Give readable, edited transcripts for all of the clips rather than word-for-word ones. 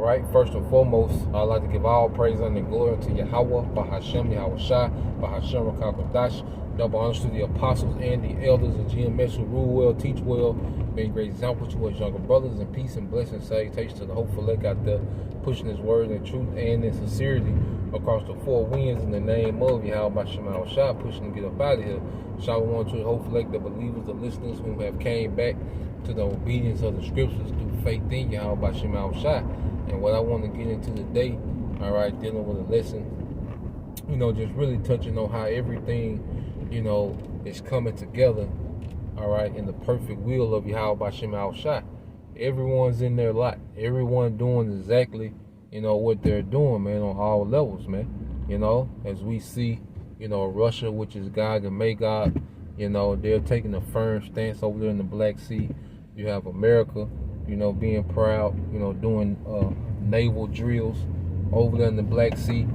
right, first and foremost, I'd like to give all praise and glory to Yahweh, Bahashem, Yahweh Shai, Bahashem, Rakakadash. Double honors to the apostles and the elders of GMS who rule well, teach well, being great examples to us younger brothers, and peace and blessings, salutations to the hopeful elect out there, pushing his word in truth and in sincerity across the four winds in the name of Yahweh, Bahashem, Shai, pushing to get up out of here. Shalom to the hopeful elect, the believers, the listeners who have came back to the obedience of the scriptures through faith in Yahweh, Bahashem, Shai. And what I want to get into today, all right, dealing with a lesson, just really touching on how everything, is coming together, all right, in the perfect will of Yahweh Bahashem Shai. Everyone's in their lot. Everyone doing exactly, what they're doing, man, on all levels, man. As we see, Russia, which is Gog and Magog, they're taking a firm stance over there in the Black Sea. You have America, being proud, doing naval drills over there in the Black Sea,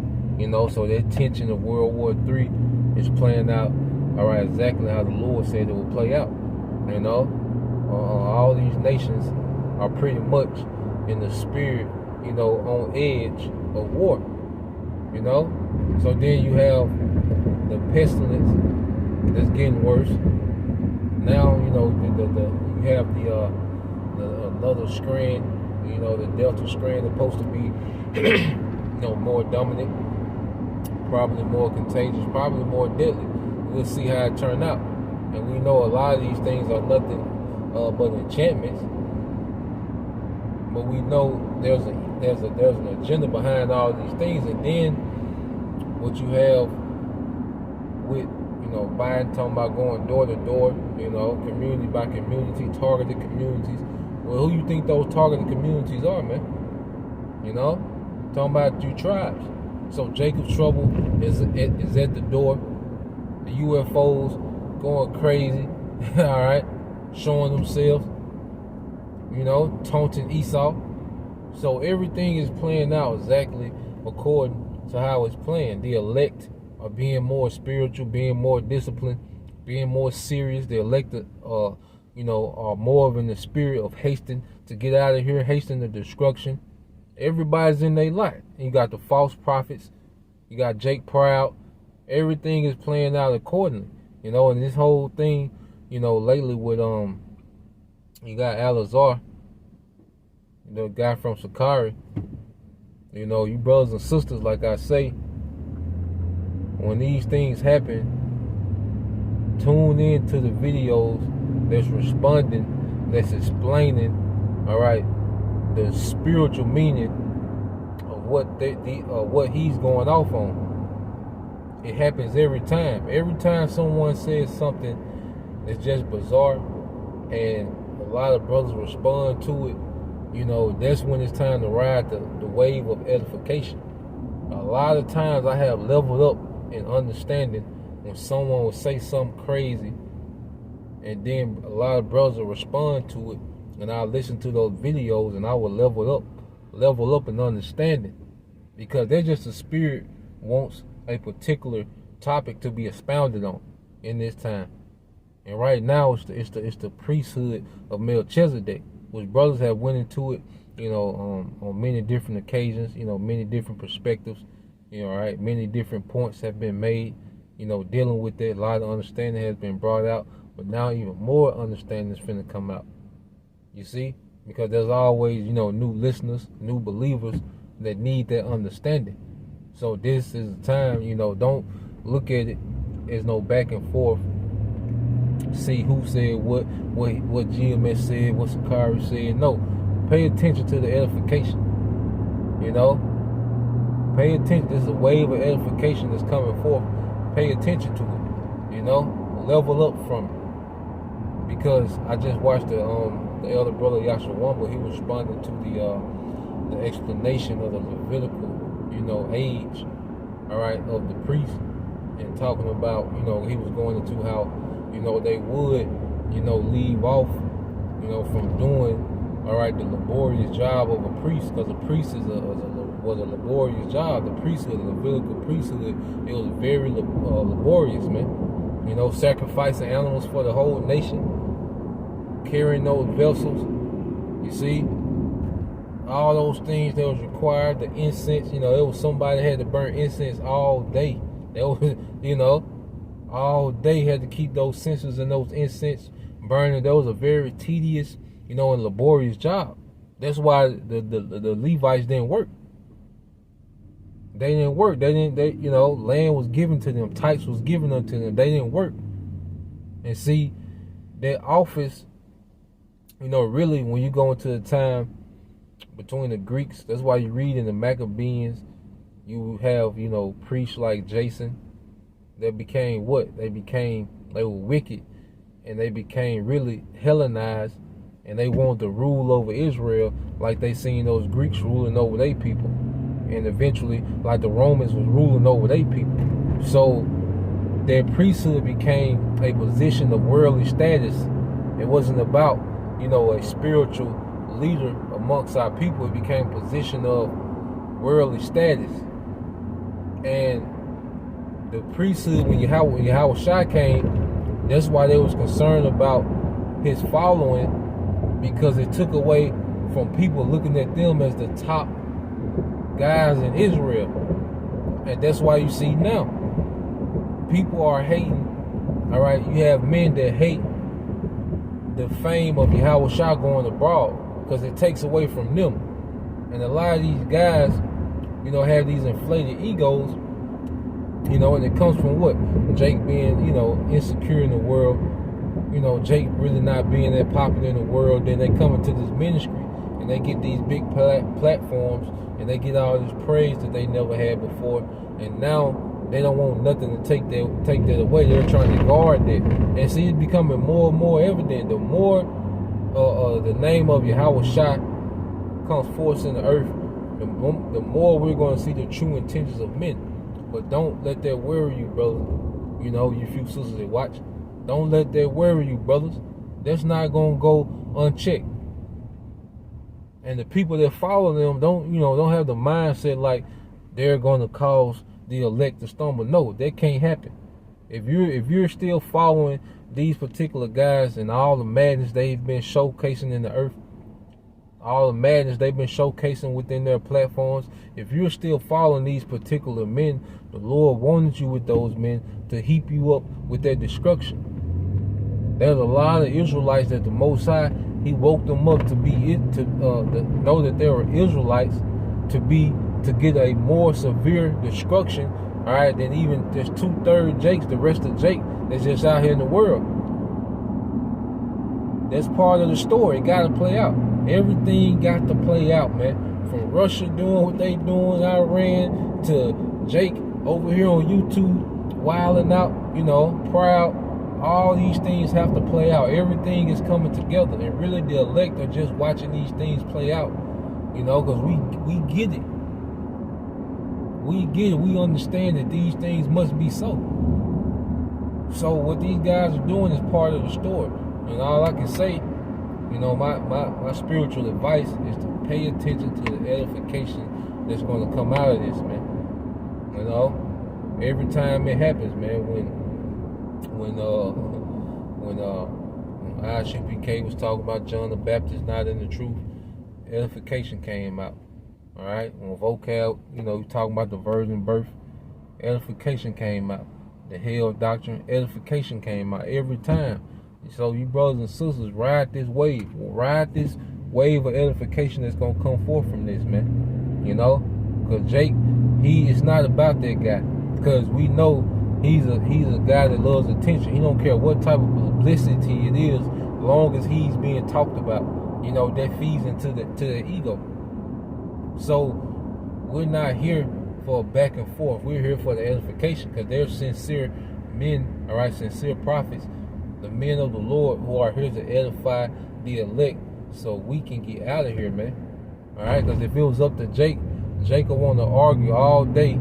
so that tension of World War III is playing out, all right, exactly how the Lord said it would play out, all these nations are pretty much in the spirit, on edge of war, so then you have the pestilence that's getting worse. Now, you have the another strand, the Delta strand is supposed to be, more dominant, probably more contagious, probably more deadly. We'll see how it turns out. And we know a lot of these things are nothing but enchantments. But we know there's an agenda behind all these things. And then what you have with Biden talking about going door to door, community by community, targeted communities. Well, who you think those targeted communities are, man? Talking about you tribes. So Jacob's trouble is at the door. The UFOs going crazy, all right, showing themselves, taunting Esau. So everything is playing out exactly according to how it's playing. The elect are being more spiritual, being more disciplined, being more serious. The elected are more in the spirit of hastening to get out of here, hastening the destruction. Everybody's in their light. You got the false prophets. You got Jake Proud. Everything is playing out accordingly. And this whole thing, lately with you got Alazar, the guy from Sakari. You brothers and sisters, like I say, when these things happen, tune in to the videos that's responding, that's explaining, all right, the spiritual meaning of what he's going off on. It happens every time. Every time someone says something that's just bizarre, and a lot of brothers respond to it, that's when it's time to ride the wave of edification. A lot of times I have leveled up in understanding when someone will say something crazy, and then a lot of brothers will respond to it, and I'll listen to those videos, and I will level up in understanding, because they're just the spirit wants a particular topic to be expounded on in this time. And right now it's the priesthood of Melchizedek, which brothers have went into it, on many different occasions, many different perspectives, right? Many different points have been made, dealing with that. A lot of understanding has been brought out, but now even more understanding is finna come out. You see? Because there's always, new listeners, new believers that need that understanding. So this is the time, don't look at it as no back and forth. See who said what GMS said, what Sakari said. No, pay attention to the edification. Pay attention. There's a wave of edification that's coming forth. Pay attention to it. Level up from it. Because I just watched the elder brother Yashawamba. He was responding to the explanation of the Levitical, age, all right, of the priest, and talking about, he was going into how, they would, leave off, from doing, all right, the laborious job of a priest, because a priest was a laborious job. The priesthood, the Levitical priesthood, it was very laborious, man. Sacrificing animals for the whole nation, carrying those vessels, you see, all those things that was required, the incense, it was somebody that had to burn incense all day. That was, all day had to keep those censers and those incense burning. That was a very tedious, and laborious job. That's why the Levites didn't work. They didn't work. Land was given to them. Types was given unto them. They didn't work. And see, that office, really when you go into the time between the Greeks, that's why you read in the Maccabees, you have, priests like Jason that became what? They were wicked, and they became really Hellenized, and they wanted to rule over Israel like they seen those Greeks ruling over their people. And eventually, like the Romans was ruling over their people. So their priesthood became a position of worldly status. It wasn't about, a spiritual leader amongst our people. It became a position of worldly status. And the priesthood, when Yahweh came, that's why they was concerned about his following, because it took away from people looking at them as the top guys in Israel. And that's why you see now people are hating. All right, you have men that hate the fame of Yahweh going abroad because it takes away from them. And a lot of these guys, have these inflated egos, and it comes from what? Jake being, insecure in the world, Jake really not being that popular in the world. Then they come into this ministry and they get these big platforms and they get all this praise that they never had before. And now they don't want nothing to take that away. They're trying to guard that. And see, it's becoming more and more evident. The more the name of Yahweh Shah comes forth in the earth, the more we're going to see the true intentions of men. But don't let that worry you, brother. You few sisters that watch. Don't let that worry you, brothers. That's not going to go unchecked. And the people that follow them don't have the mindset like they're going to cause the elect to stumble. No, that can't happen. If you're still following these particular guys and all the madness they've been showcasing in the earth, all the madness they've been showcasing within their platforms, if you're still following these particular men, the Lord wanted you with those men to heap you up with their destruction. There's a lot of Israelites that the Most High, He woke them up to know that they were Israelites, to get a more severe destruction, all right, than even there's 2/3 Jakes, the rest of Jake that's just out here in the world. That's part of the story. It got to play out. Everything got to play out, man. From Russia doing what they doing, Iran, to Jake over here on YouTube wilding out, proud. All these things have to play out. Everything is coming together, and really the elect are just watching these things play out, because we get it. We get it. We understand that these things must be so. So what these guys are doing is part of the story. And all I can say, my spiritual advice is to pay attention to the edification that's going to come out of this, man. Every time it happens, man, when ISUPK was talking about John the Baptist not in the truth, edification came out. All right, when vocab, talking about the virgin birth, edification came out. The hell doctrine, edification came out every time. So you brothers and sisters, ride this wave of edification that's gonna come forth from this, man. Because Jake, he is not about that guy. Because we know he's a guy that loves attention. He don't care what type of publicity it is, as long as he's being talked about. That feeds into the ego. So we're not here for a back and forth. We're here for the edification, because they're sincere men, all right, sincere prophets, the men of the Lord who are here to edify the elect, so we can get out of here, man. All right, because if it was up to Jake would want to argue all day,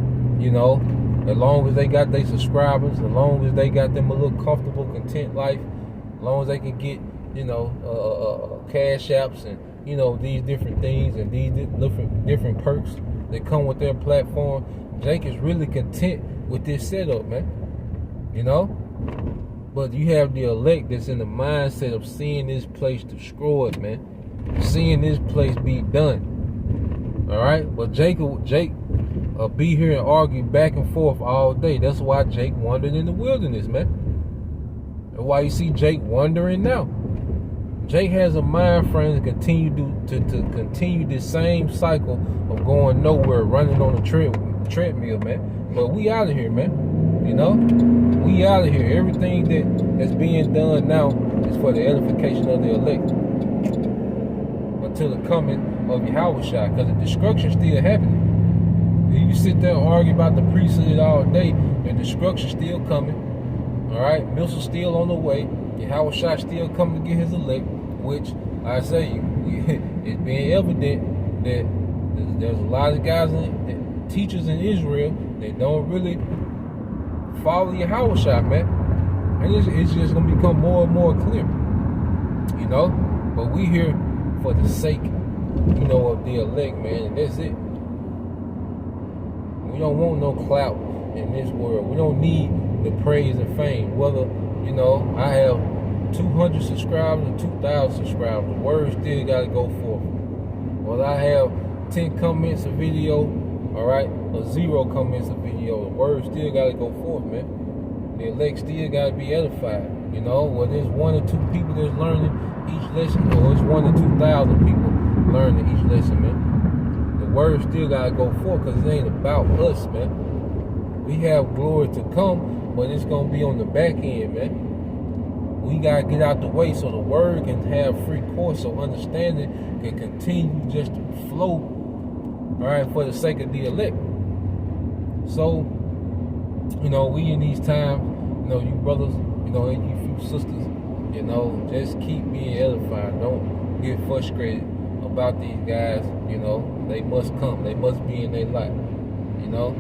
as long as they got their subscribers, as long as they got them a little comfortable, content life, as long as they can get, cash apps and these different things and these different perks that come with their platform. Jake is really content with this setup, man. But you have the elect that's in the mindset of seeing this place destroyed, man. Seeing this place be done. All right, but Jake be here and argue back and forth all day. That's why Jake wandered in the wilderness, man. That's why you see Jake wandering now. Jake has a mind frame to continue to continue this same cycle of going nowhere, running on the treadmill, man. But we out of here, man. You know, we out of here. Everything that's being done now is for the edification of the elect until the coming of Yahushua, because the destruction still happening. You sit there and argue about the priesthood all day, the destruction still coming. All right, missiles still on the way. Yahushua still coming to get his elect, which I say it's being evident that there's a lot of guys teachers in Israel that don't really follow Yahushua, man. And it's just gonna become more and more clear, you know. But we here for the sake, you know, of the elect, man, and that's it. We don't want no clout in this world. We don't need the praise and fame. Whether, you know, I have 200 subscribers or 2,000 subscribers, the word still gotta go forth. Whether I have 10 comments a video, all right, or 0 comments a video, the word still gotta go forth, man. The elect still gotta be edified. You know, whether it's 1 or 2 people that's learning each lesson, or it's 1 or 2,000 people learning each lesson, man. The word still gotta go forth, because it ain't about us, man. We have glory to come, but it's gonna be on the back end, man. We gotta get out the way so the word can have free course, so understanding can continue just to flow, all right, for the sake of the elect. So, you know, we in these times, you know, you brothers, you know, and you few sisters, you know, just keep being edified. Don't get frustrated about these guys. You know, they must come. They must be in their life. You know.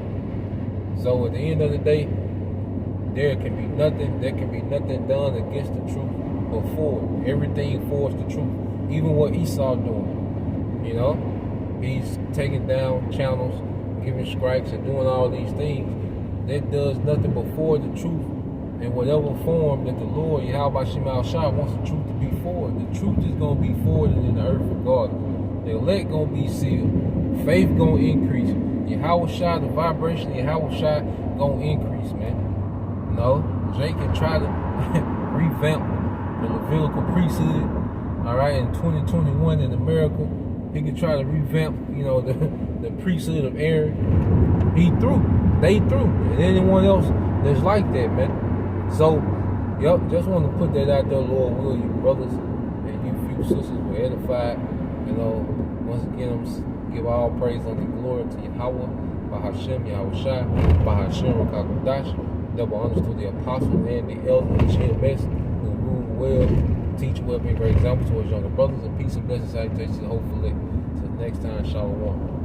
So at the end of the day, there can be nothing done against the truth but forward. Everything forwards the truth. Even what Esau doing. You know, he's taking down channels, giving strikes, and doing all these things. That does nothing but forward the truth in whatever form that the Lord, Yahweh Shema Shah, wants the truth to be forward. The truth is going to be forwarded in the earth regardless. The elect going to be sealed. Faith going to increase. Yahweh Shah, the vibration of Yahweh Shah going to increase, man. You know, Jake can try to revamp the Levitical priesthood, all right, in 2021 in America. He can try to revamp, you know, the priesthood of Aaron. He through. They through. And anyone else that's like that, man. So, yep, just want to put that out there, Lord will, you brothers and you few sisters were edified. You know, once again, I'm give all praise and glory to Yahweh, Bahashem, Yahushua, Bahashem, Rakakodash, that were understood the apostles and the elders and the best, who rule well, teach well, be a great example to his younger brothers, and peace and blessings, salutations, hopefully. Till next time, Shalom.